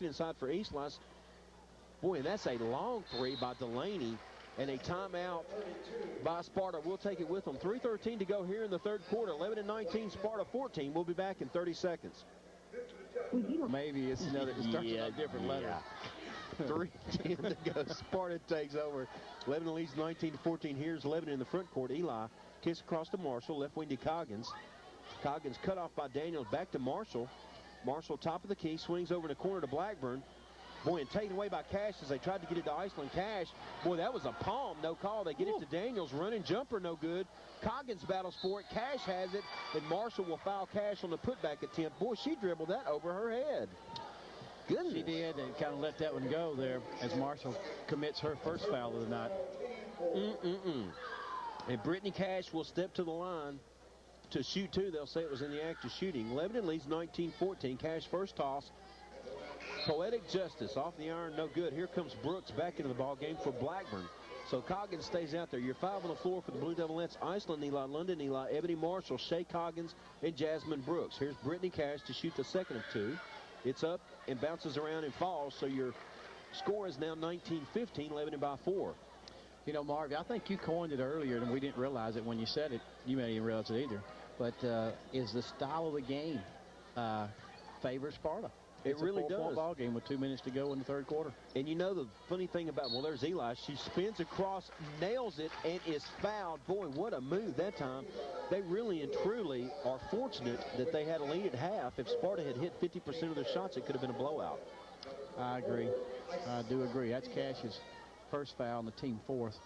inside for Eastlaw. Boy, and that's a long three by Delaney. And a timeout by Sparta. We'll take it with them. 3:13 to go here in the third quarter. 11-19, Sparta 14. We'll be back in 30 seconds. Maybe it's another, it starts with a different letter. 3:10 to go. Sparta takes over. Lebanon leads 19-14. Here's Lebanon in the front court. Eli kicks across to Marshall. Left wing to Coggins. Coggins cut off by Daniels. Back to Marshall. Marshall top of the key. Swings over in the corner to Blackburn. Boy, and taken away by Cash as they tried to get it to Iceland. Cash, boy, that was a palm, no call. They get it to Daniels. Running jumper, no good. Coggins battles for it. Cash has it, and Marshall will foul Cash on the putback attempt. Boy, she dribbled that over her head. Goodness. She did, and kind of let that one go there as Marshall commits her first foul of the night. And Brittany Cash will step to the line to shoot two. They'll say it was in the act of shooting. Lebanon leads 19-14. Cash first toss. Poetic justice off the iron, no good. Here comes Brooks back into the ball game for Blackburn. So Coggins stays out there. You're 5 on the floor for the Blue Devilettes. Iceland Eli, London Eli, Ebony Marshall, Shea Coggins, and Jasmine Brooks. Here's Brittany Cash to shoot the second of two. It's up and bounces around and falls. So your score is now 19-15, Lebanon by 4. You know, Marv, I think you coined it earlier, and we didn't realize it when you said it. You may not even realize it either. But is the style of the game favors Sparta? It really does. It's a 4-point ball game with 2 minutes to go in the third quarter. And you know the funny thing about, well, there's Eli. She spins across, nails it, and is fouled. Boy, what a move that time. They really and truly are fortunate that they had a lead at half. If Sparta had hit 50% of their shots, it could have been a blowout. I agree. I do agree. That's Cash's first foul and the team fourth.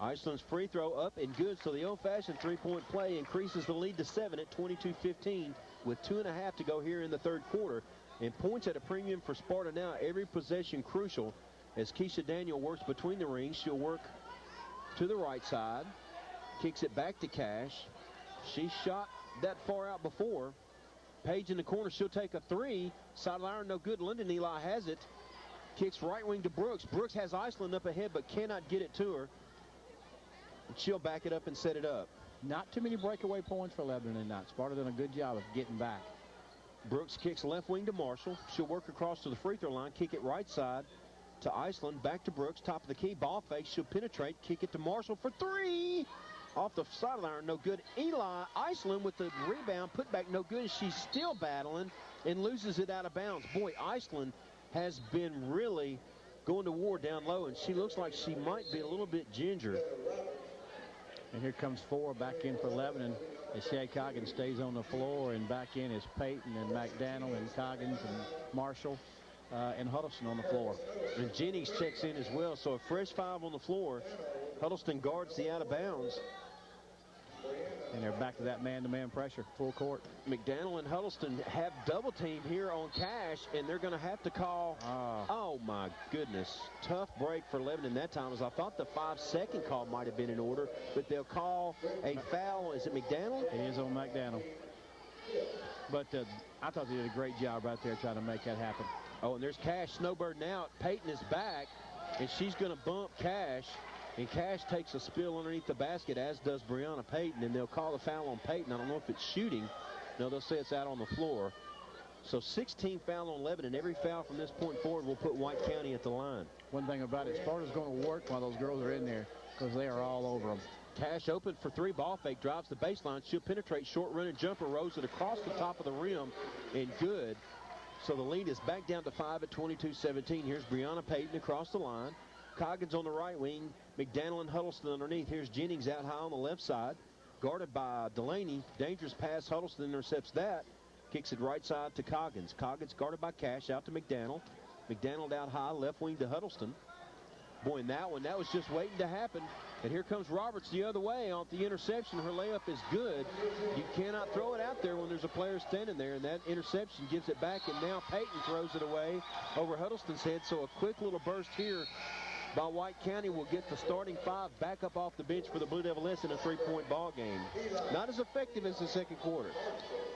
Iceland's free throw up and good, so the old-fashioned three-point play increases the lead to 7 at 22-15 with 2.5 to go here in the third quarter. And points at a premium for Sparta now. Every possession crucial as Keisha Daniel works between the rings. She'll work to the right side. Kicks it back to Cash. She shot that far out before. Page in the corner. She'll take a three. Side of the iron, no good. London Eli has it. Kicks right wing to Brooks. Brooks has Iceland up ahead but cannot get it to her. And she'll back it up and set it up. Not too many breakaway points for Lebanon tonight. Sparta done a good job of getting back. Brooks kicks left wing to Marshall. She'll work across to the free throw line, kick it right side to Iceland. Back to Brooks, top of the key, ball fake. She'll penetrate, kick it to Marshall for three. Off the side of the iron, no good. Eli, Iceland with the rebound, put back, no good. She's still battling and loses it out of bounds. Boy, Iceland has been really going to war down low, and she looks like she might be a little bit ginger. And here comes 4 back in for Lebanon as Shea Coggins stays on the floor, and back in is Payton and McDaniel and Coggins and Marshall and Huddleston on the floor. And Jennings checks in as well, so a fresh 5 on the floor. Huddleston guards the out of bounds. And they're back to that man-to-man pressure, full court. McDaniel and Huddleston have double team here on Cash, and they're going to have to call. Oh, my goodness. Tough break for Lebanon that time, as I thought the 5-second call might have been in order, but they'll call a foul. Is it McDaniel? It is on McDaniel. But I thought they did a great job right there trying to make that happen. Oh, and there's Cash snowbirding out. Payton is back, and she's going to bump Cash. And Cash takes a spill underneath the basket, as does Brianna Payton, and they'll call the foul on Payton. I don't know if it's shooting. No, they'll say it's out on the floor. So 16 foul on Lebanon. Every foul from this point forward will put White County at the line. One thing about it, Sparta's going to work while those girls are in there because they are all over them. Cash open for 3, ball fake, drives the baseline. She'll penetrate, short running jumper, rose it across the top of the rim, and good. So the lead is back down to 5 at 22-17. Here's Brianna Payton across the line. Coggins on the right wing. McDaniel and Huddleston underneath. Here's Jennings out high on the left side. Guarded by Delaney. Dangerous pass. Huddleston intercepts that. Kicks it right side to Coggins. Coggins guarded by Cash out to McDaniel. McDaniel out high, left wing to Huddleston. Boy, in that one, that was just waiting to happen. And here comes Roberts the other way off the interception. Her layup is good. You cannot throw it out there when there's a player standing there, and that interception gives it back, and now Payton throws it away over Huddleston's head. So a quick little burst here by White County will get the starting 5 back up off the bench for the Blue Devilettes in a 3-point ball game. Not as effective as the second quarter.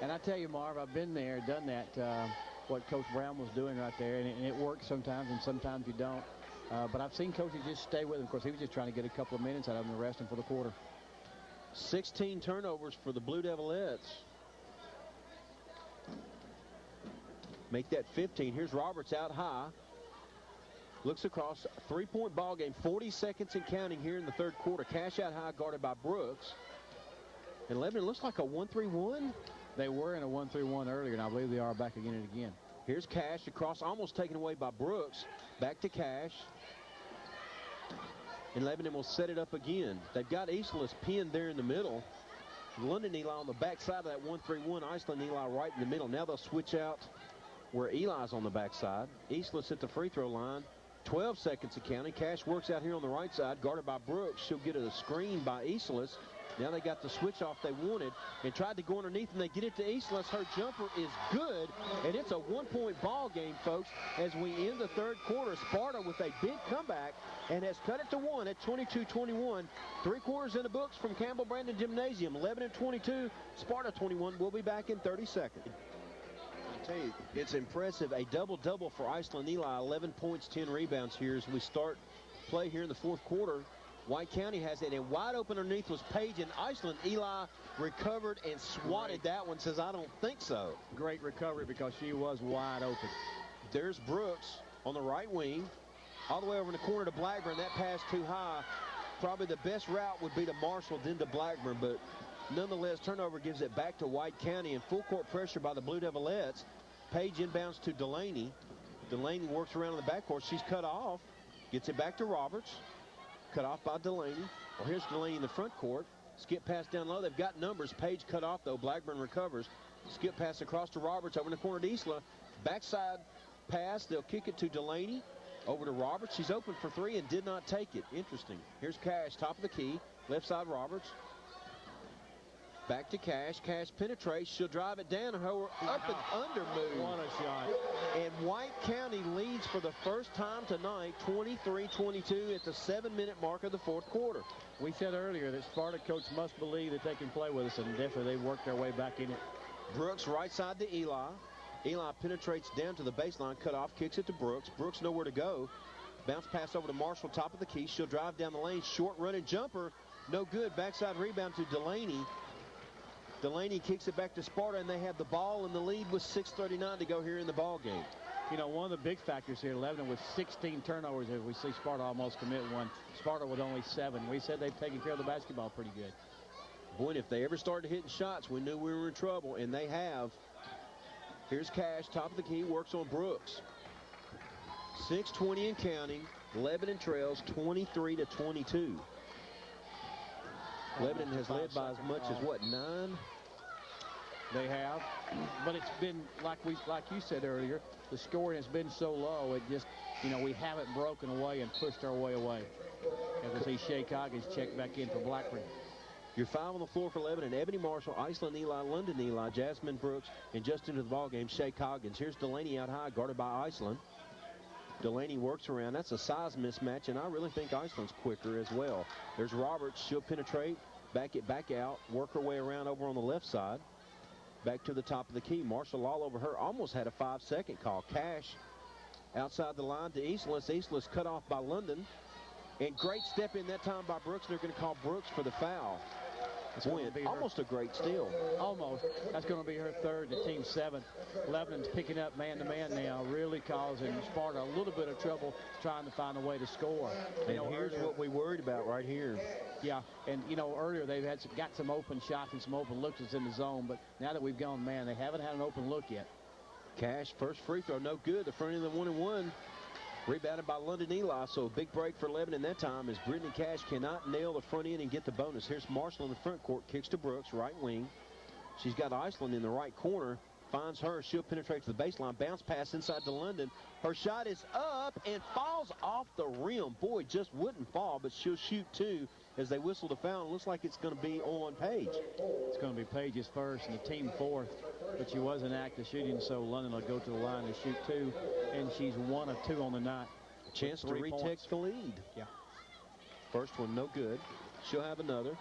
And I tell you, Marv, I've been there, done that, what Coach Brown was doing right there, and it works sometimes, and sometimes you don't. But I've seen coaches just stay with him. Of course, he was just trying to get a couple of minutes out of him and rest him for the quarter. 16 turnovers for the Blue Devilettes. make that 15. Here's Roberts out high. Looks across, 3-point ball game, 40 seconds and counting here in the third quarter. Cash out high, guarded by Brooks. And Lebanon looks like a 1-3-1. They were in a 1-3-1 earlier, and I believe they are back again and again. Here's Cash across, almost taken away by Brooks. Back to Cash. And Lebanon will set it up again. They've got Islas pinned there in the middle. London Eli on the backside of that 1-3-1. Iceland Eli right in the middle. Now they'll switch out where Eli's on the backside. Islas at the free throw line. 12 seconds of counting. Cash works out here on the right side, guarded by Brooks. She'll get a screen by Islas. Now they got the switch off they wanted and tried to go underneath, and they get it to Islas. Her jumper is good, and it's a 1-point ball game, folks, as we end the third quarter. Sparta with a big comeback and has cut it to 1 at 22-21. 3 quarters in the books from Campbell Brandon Gymnasium. 11-22, Sparta 21. We'll be back in 30 seconds. I'll tell you, it's impressive. A double-double for Iceland Eli. 11 points, 10 rebounds here as we start play here in the fourth quarter. White County has it, and wide open underneath was Page, and Iceland Eli recovered and swatted that one. Says, I don't think so. Great recovery because she was wide open. There's Brooks on the right wing, all the way over in the corner to Blackburn. That pass too high. Probably the best route would be to Marshall, then to Blackburn, but nonetheless, turnover gives it back to White County, and full court pressure by the Blue Devilettes. Page inbounds to Delaney. Delaney works around in the backcourt. She's cut off. Gets it back to Roberts. Cut off by Delaney. Well, here's Delaney in the front court. Skip pass down low. They've got numbers. Page cut off, though. Blackburn recovers. Skip pass across to Roberts over in the corner to Isla. Backside pass. They'll kick it to Delaney. Over to Roberts. She's open for 3 and did not take it. Interesting. Here's Cash, top of the key. Left side Roberts. Back to Cash. Cash penetrates. She'll drive it down. Her up and under move. What a shot. And White County leads for the first time tonight, 23-22 at the 7-minute mark of the fourth quarter. We said earlier that Sparta coach must believe that they can play with us, and definitely they've worked their way back in it. Brooks right side to Eli. Eli penetrates down to the baseline, cut off, kicks it to Brooks. Brooks nowhere to go. Bounce pass over to Marshall, top of the key. She'll drive down the lane. Short running jumper. No good. Backside rebound to Delaney. Delaney kicks it back to Sparta, and they have the ball in the lead with 6:39 to go here in the ball game. You know, one of the big factors here, Lebanon with 16 turnovers. If we see Sparta almost commit one, Sparta with only 7. We said they've taken care of the basketball pretty good. Boy, if they ever started hitting shots, we knew we were in trouble, and they have. Here's Cash, top of the key, works on Brooks. 6:20 and counting. Lebanon trails 23-22. Lebanon has led by as much as, what, 9? They have. But it's been, like you said earlier, the scoring has been so low, it just, you know, we haven't broken away and pushed our way away. As we see Shea Coggins check back in for Blackburn. Your 5 on the floor for Lebanon: Ebony Marshall, Iceland Eli, London Eli, Jasmine Brooks, and just into the ballgame, Shea Coggins. Here's Delaney out high, guarded by Iceland. Delaney works around. That's a size mismatch, and I really think Iceland's quicker as well. There's Roberts. She'll penetrate, back it back out, work her way around over on the left side. Back to the top of the key. Marshall all over her. Almost had a 5-second call. Cash outside the line to Islas. Islas cut off by London. And great step in that time by Brooks. They're going to call Brooks for the foul. Almost a great steal. Almost. That's going to be her 3rd, the team's 7th. Lebanon's picking up man-to-man now, really causing Sparta a little bit of trouble trying to find a way to score. And here's what we worried about right here. Yeah, and, you know, earlier they've got some open shots and some open looks in the zone, but now that we've gone man, they haven't had an open look yet. Cash, first free throw, no good. The front end of the 1-and-1. Rebounded by London Eli, so a big break for Lebanon that time as Brittany Cash cannot nail the front end and get the bonus. Here's Marshall in the front court, kicks to Brooks, right wing. She's got Iceland in the right corner, finds her. She'll penetrate to the baseline, bounce pass inside to London. Her shot is up and falls off the rim. Boy, just wouldn't fall, but she'll shoot 2 as they whistle the foul. It looks like it's going to be on Page. It's going to be Page's first and the team 4th, but she wasn't active shooting, so London will go to the line and shoot 2, and she's 1 of 2 on the night. Chance to retake the lead. Yeah. First one, no good. She'll have another.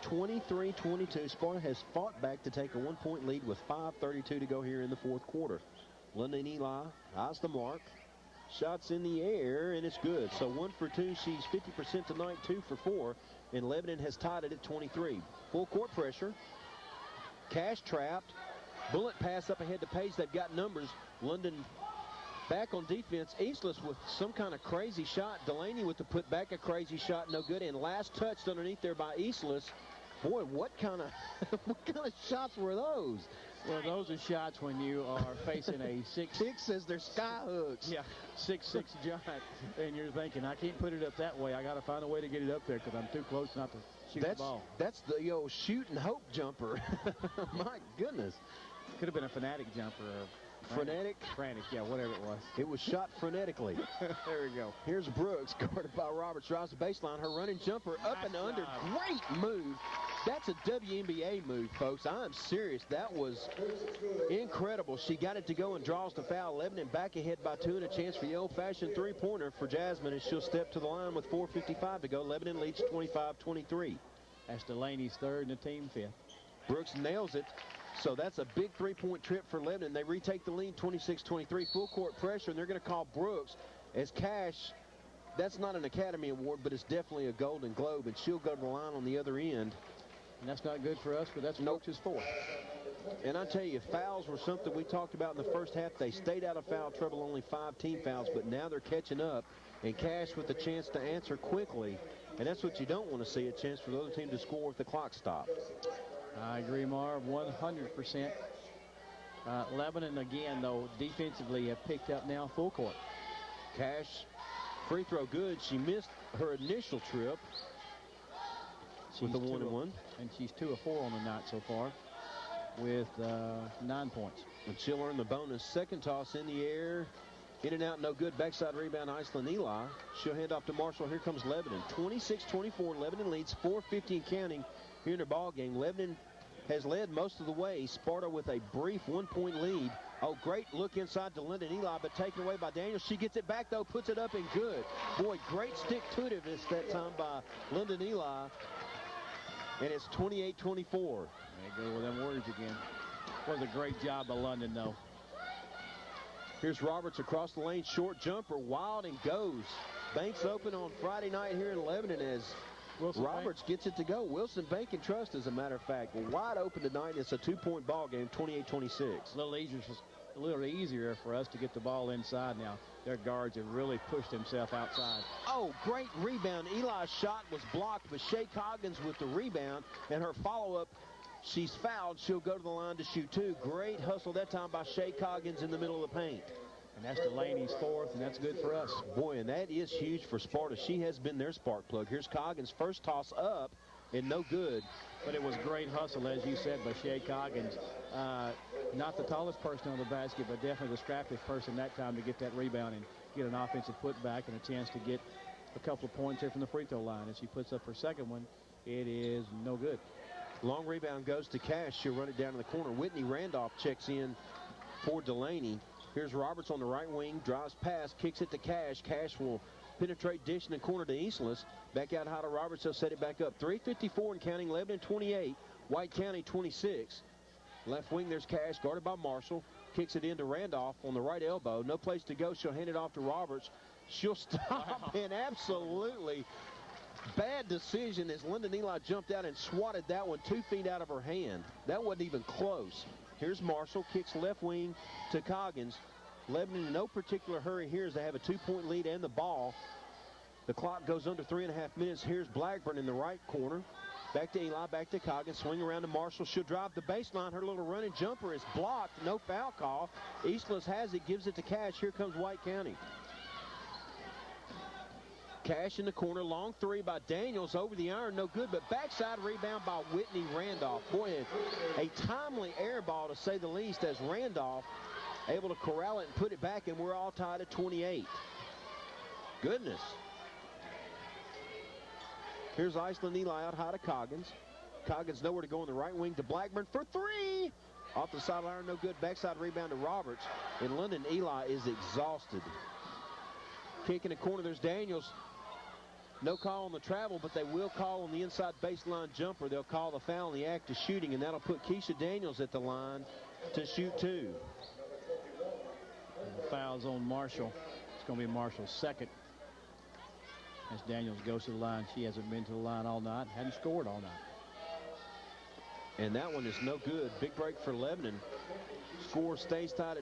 23-22. Sparta has fought back to take a 1-point lead with 5:32 to go here in the fourth quarter. London Eli eyes the mark. Shots in the air, and it's good. So 1 for 2. She's 50% tonight, 2 for 4. And Lebanon has tied it at 23. Full court pressure. Cash trapped. Bullet pass up ahead to Page. They've got numbers. London back on defense. Eastless with some kind of crazy shot. Delaney with the put back a crazy shot, no good. And last touched underneath there by Eastless. Boy, what kind of shots were those? Well, those are shots when you are facing a 6'6" says they're sky hooks. Yeah, 6'6" giant, and you're thinking, I can't put it up that way. I got to find a way to get it up there because I'm too close not to shoot the ball. That's the old shoot and hope jumper. My goodness. Could have been a Fanatic jumper. Frenetic? Frantic, yeah, whatever it was. It was shot frenetically. There we go. Here's Brooks, guarded by Roberts. Drives the baseline. Her running jumper up and under. Great move. That's a WNBA move, folks. I'm serious. That was incredible. She got it to go and draws the foul. Lebanon back ahead by 2 and a chance for the old-fashioned three-pointer for Jasmine as she'll step to the line with 4:55 to go. Lebanon leads 25-23. That's Delaney's third and the team fifth. Brooks nails it. So that's a big three-point trip for Lebanon. They retake the lead 26-23. Full court pressure, and they're going to call Brooks as Cash. That's not an Academy Award, but it's definitely a Golden Globe, and she'll go to the line on the other end. And that's not good for us, but that's Brooks' fourth. And I tell you, fouls were something we talked about in the first half. They stayed out of foul trouble, only 5 team fouls, but now they're catching up. And Cash with a chance to answer quickly. And that's what you don't want to see, a chance for the other team to score with the clock stopped. I agree, Marv, 100%. Lebanon, again, though, defensively have picked up now full court. Cash, free throw good. She missed her initial trip with the 1-and-1. And she's 2 of 4 on the night so far with 9 points. And she'll earn the bonus. Second toss in the air. In and out, no good. Backside rebound, Iceland Eli. She'll hand off to Marshall. Here comes Lebanon. 26-24. Lebanon leads 4:50 and counting here in their ball game. Lebanon has led most of the way. Sparta with a brief 1-point lead. Oh, great look inside to Lyndon Eli, but taken away by Daniels. She gets it back, though, puts it up and good. Boy, great stick-to-itiveness that time by Lyndon Eli. And it's 28-24. There you go with them words again. Was a great job by London, though. Here's Roberts across the lane, short jumper, wild and goes. Banks open on Friday night here in Lebanon as Wilson Roberts gets it to go. Wilson Bank and Trust, as a matter of fact, wide open tonight. It's a 2-point ball game, 28-26. A little easier for us to get the ball inside now. Their guards have really pushed themselves outside. Oh, great rebound. Eli's shot was blocked, but Shea Coggins with the rebound, and her follow-up, she's fouled. She'll go to the line to shoot 2. Great hustle that time by Shea Coggins in the middle of the paint. And that's Delaney's fourth, and that's good for us. Boy, and that is huge for Sparta. She has been their spark plug. Here's Coggins' first toss up, and no good. But it was great hustle, as you said, by Shea Coggins. Not the tallest person on the basket, but definitely the strappiest person that time to get that rebound and get an offensive putback and a chance to get a couple of points here from the free throw line. As she puts up her second one, it is no good. Long rebound goes to Cash. She'll run it down in the corner. Whitney Randolph checks in for Delaney. Here's Roberts on the right wing, drives past, kicks it to Cash. Cash will penetrate, dish in the corner to Eastless. Back out high to Roberts. He'll set it back up. 3:54 and counting. Lebanon 28, White County 26. Left wing, there's Cash, guarded by Marshall. Kicks it into Randolph on the right elbow. No place to go. She'll hand it off to Roberts. She'll stop, and absolutely bad decision as Lyndon Eli jumped out and swatted that one 2 feet out of her hand. That wasn't even close. Here's Marshall, kicks left wing to Coggins. Lebanon in no particular hurry here as they have a 2-point lead and the ball. The clock goes under 3.5 minutes. Here's Blackburn in the right corner. Back to Eli, back to Coggins, swing around to Marshall. She'll drive the baseline. Her little running jumper is blocked. No foul call. Eastless has it, gives it to Cash. Here comes White County. Cash in the corner, long 3 by Daniels, over the iron, no good, but backside rebound by Whitney Randolph. Boy, a timely air ball to say the least as Randolph able to corral it and put it back, and we're all tied at 28. Goodness. Here's Iceland Eli out high to Coggins. Coggins nowhere to go on the right wing to Blackburn for 3. Off the sideline, no good. Backside rebound to Roberts. And Lyndon Eli is exhausted. Kick in the corner, there's Daniels. No call on the travel, but they will call on the inside baseline jumper. They'll call the foul in the act of shooting, and that'll put Keisha Daniels at the line to shoot 2. And the foul's on Marshall. It's going to be Marshall's second. As Daniels goes to the line, she hasn't been to the line all night, hadn't scored all night. And that one is no good. Big break for Lebanon. score stays tied at